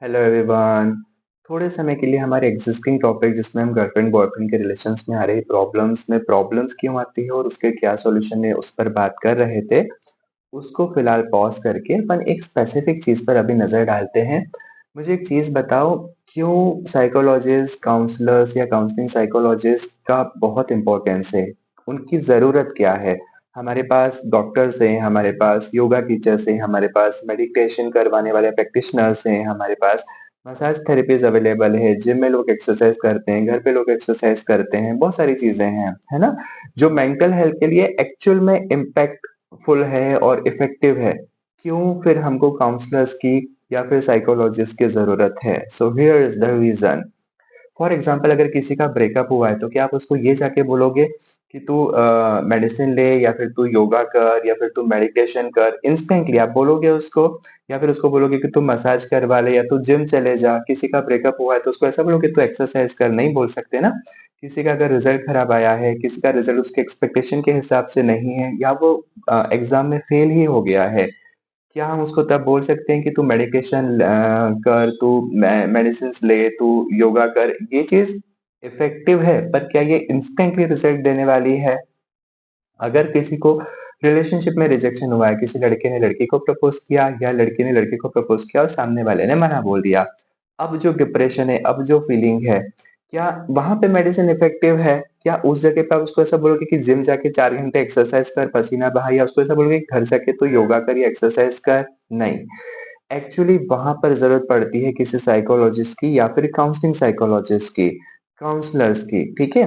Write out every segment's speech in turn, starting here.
Hello everyone. थोड़े समय के लिए हमारे एग्जिस्टिंग टॉपिक जिसमें हम गर्लफ्रेंड बॉयफ्रेंड के रिलेशंस में आ रही प्रॉब्लम्स क्यों आती है और उसके क्या सॉल्यूशन है उस पर बात कर रहे थे। उसको फिलहाल पॉज करके अपन एक स्पेसिफिक चीज पर अभी नजर डालते हैं। मुझे एक चीज बताओ, क्यों साइकोलॉजिस्ट काउंसलर्स या काउंसलिंग साइकोलॉजिस्ट का बहुत इंपॉर्टेंस है? उनकी जरूरत क्या है? हमारे पास डॉक्टर्स हैं, हमारे पास योगा टीचर्स हैं, हमारे पास मेडिटेशन करवाने वाले प्रैक्टिशनर्स हैं, हमारे पास मसाज थेरेपीज अवेलेबल है, जिम में लोग एक्सरसाइज करते हैं, घर पे लोग एक्सरसाइज करते हैं, बहुत सारी चीजें हैं, है ना? जो मेंटल हेल्थ के लिए एक्चुअल में इम्पैक्टफुल है और इफेक्टिव है। क्यों फिर हमको काउंसलर्स की या फिर साइकोलॉजिस्ट की जरूरत है? So here is the reason. For example, अगर किसी का ब्रेकअप हुआ है तो क्या आप उसको ये जाके बोलोगे कि तू मेडिसिन ले या फिर तू योगा कर या फिर तू मेडिटेशन कर? इंस्टेंटली आप बोलोगे उसको? या फिर उसको बोलोगे कि तू मसाज करवा ले या तू जिम चले जा? किसी का ब्रेकअप हुआ है तो उसको ऐसा बोलोगे तू एक्सरसाइज कर? नहीं बोल सकते ना। किसी का अगर रिजल्ट खराब आया है, किसी का रिजल्ट उसके एक्सपेक्टेशन के हिसाब से नहीं है या वो एग्जाम में फेल ही हो गया है, क्या हम उसको तब बोल सकते हैं कि तू मेडिकेशन कर, तू मेडिसिन ले, तू योगा कर? ये चीज इफेक्टिव है, पर क्या ये इंस्टेंटली रिजल्ट देने वाली है? अगर किसी को रिलेशनशिप में रिजेक्शन हुआ है, किसी लड़के ने लड़की को प्रपोज किया या लड़की ने लड़के को प्रपोज किया और सामने वाले ने मना बोल दिया, अब जो डिप्रेशन है, अब जो फीलिंग है, क्या वहां पे मेडिसिन इफेक्टिव है? क्या उस जगह पे आप उसको ऐसा बोलोगे कि जिम जाके 4 घंटे एक्सरसाइज कर, पसीना बहा, या उसको ऐसा बोलोगे कि घर जाके तो योगा कर या एक्सरसाइज कर? नहीं। एक्चुअली वहां पर जरूरत पड़ती है किसी साइकोलॉजिस्ट की या फिर काउंसलिंग साइकोलॉजिस्ट की, काउंसलर्स की, ठीक है?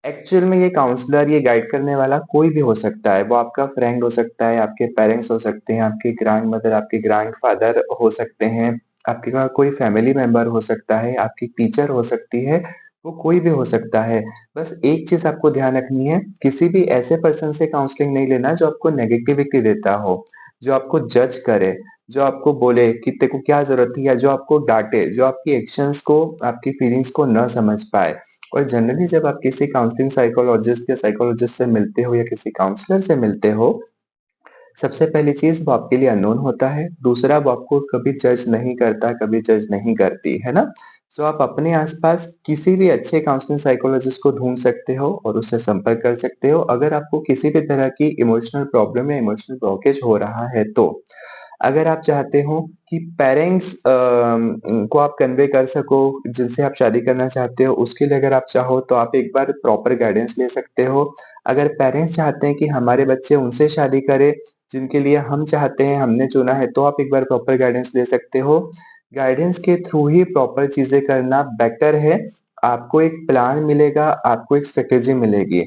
एक्चुअल में ये काउंसलर, ये गाइड करने वाला कोई भी हो सकता है। वो आपका फ्रेंड हो सकता है, आपके पेरेंट्स हो सकते हैं, आपके ग्रैंड मदर, आपके ग्रैंड फादर हो सकते हैं, आपके पास कोई फैमिली मेंबर हो सकता है, आपकी टीचर हो सकती है, वो कोई भी हो सकता है। बस एक चीज आपको ध्यान रखनी है, किसी भी ऐसे पर्सन से काउंसलिंग नहीं लेना जो आपको नेगेटिविटी देता हो, जो आपको जज करे, जो आपको बोले कि तेरे को क्या जरूरत थी, या जो आपको डांटे, जो आपकी एक्शंस को, आपकी फीलिंग्स को न समझ पाए। और जनरली जब आप किसी काउंसलिंग साइकोलॉजिस्ट या साइकोलॉजिस्ट से मिलते हो या किसी काउंसलर से मिलते हो, सबसे पहली चीज वो आपके लिए अननोन होता है। दूसरा, वो आपको कभी जज नहीं करता, कभी जज नहीं करती, है ना? सो आप अपने आसपास किसी भी अच्छे काउंसलिंग साइकोलॉजिस्ट को ढूंढ सकते हो और उससे संपर्क कर सकते हो अगर आपको किसी भी तरह की इमोशनल प्रॉब्लम या इमोशनल ब्लॉकेज हो रहा है तो। अगर आप चाहते हो कि पेरेंट्स को आप कन्वे कर सको जिनसे आप शादी करना चाहते हो, उसके लिए अगर आप चाहो तो आप एक बार प्रॉपर गाइडेंस ले सकते हो। अगर पेरेंट्स चाहते हैं कि हमारे बच्चे उनसे शादी करें जिनके लिए हम चाहते हैं, हमने चुना है, तो आप एक बार प्रॉपर गाइडेंस ले सकते हो। गाइडेंस के थ्रू ही प्रॉपर चीजें करना बेटर है। आपको एक प्लान मिलेगा, आपको एक स्ट्रेटेजी मिलेगी।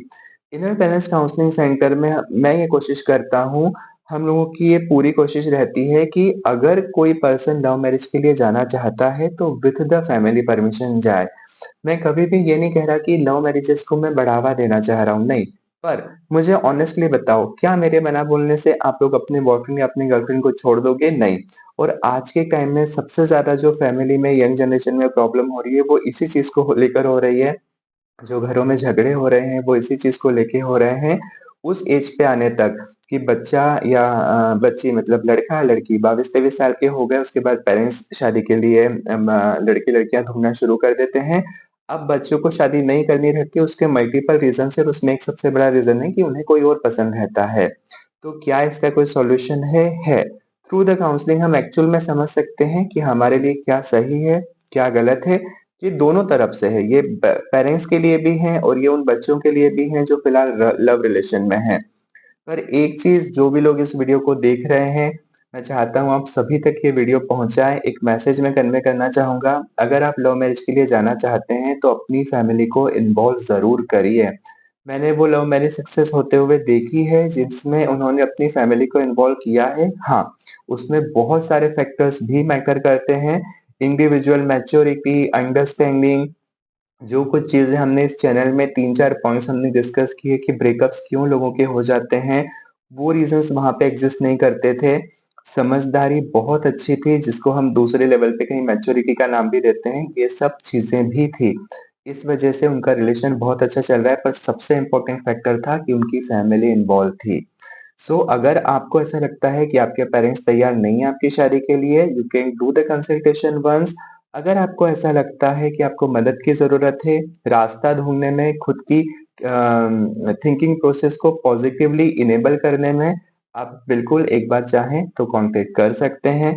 इनर पेरेंट्स काउंसलिंग सेंटर में मैं ये कोशिश करता हूँ, हम लोगों की ये पूरी कोशिश रहती है कि अगर कोई पर्सन लव मैरिज के लिए जाना चाहता है तो विथ द फैमिली परमिशन जाए। मैं कभी भी ये नहीं कह रहा कि लव मैरिजेस को मैं बढ़ावा देना चाह रहा हूँ, नहीं। पर मुझे ऑनेस्टली बताओ, क्या मेरे मना बोलने से आप लोग अपने बॉयफ्रेंड या अपनी गर्लफ्रेंड को छोड़ दोगे? नहीं। और आज के टाइम में सबसे ज्यादा जो फैमिली में, यंग जनरेशन में प्रॉब्लम हो रही है वो इसी चीज को लेकर हो रही है। जो घरों में झगड़े हो रहे हैं वो इसी चीज को लेके हो रहे हैं। उस एज पे आने तक कि बच्चा या बच्ची, मतलब लड़का या लड़की 22-23 साल के हो गए, उसके बाद पेरेंट्स शादी के लिए लड़की लड़कियां ढूंढना शुरू कर देते हैं। अब बच्चों को शादी नहीं करनी रहती, उसके मल्टीपल रीजन है और उसमें एक सबसे बड़ा रीजन है कि उन्हें कोई और पसंद रहता है। तो क्या इसका कोई सॉल्यूशन है? थ्रू द काउंसलिंग हम एक्चुअल में समझ सकते हैं कि हमारे लिए क्या सही है, क्या गलत है। ये दोनों तरफ से है, ये पेरेंट्स के लिए भी है और ये उन बच्चों के लिए भी है जो फिलहाल लव रिलेशन में है। पर एक चीज, जो भी लोग इस वीडियो को देख रहे हैं, मैं चाहता हूँ आप सभी तक ये वीडियो पहुंचाएं। एक मैसेज मैं कन्वे करना चाहूंगा, अगर आप लव मैरिज के लिए जाना चाहते हैं तो अपनी फैमिली को इन्वॉल्व जरूर करिए। मैंने वो लव मैरिज सक्सेस होते हुए देखी है जिसमें उन्होंने अपनी फैमिली को इन्वॉल्व किया है। हाँ, उसमें बहुत सारे फैक्टर्स भी मैटर करते हैं, इंडिविजुअल मैच्योरिटी, अंडरस्टैंडिंग। जो कुछ चीजें हमने इस चैनल में 3-4 पॉइंट्स हमने डिस्कस किए कि ब्रेकअप्स क्यों लोगों के हो जाते हैं, वो रीजंस वहां पे एग्जिस्ट नहीं करते थे। समझदारी बहुत अच्छी थी जिसको हम दूसरे लेवल पे कहीं मैच्योरिटी का नाम भी देते हैं, ये सब चीजें भी थी। इस वजह से उनका रिलेशन बहुत अच्छा चल रहा है, पर सबसे इम्पोर्टेंट फैक्टर था कि उनकी फैमिली इन्वॉल्व थी। सो अगर आपको ऐसा लगता है कि आपके पेरेंट्स तैयार नहीं है आपकी शादी के लिए, you can do the consultation once. अगर आपको ऐसा लगता है कि आपको मदद की ज़रूरत है, रास्ता ढूँढने में, खुद की थिंकिंग प्रोसेस को पॉज़िटिवली इनेबल करने में, आप बिल्कुल एक बार चाहें तो कॉन्टैक्ट कर सकते हैं।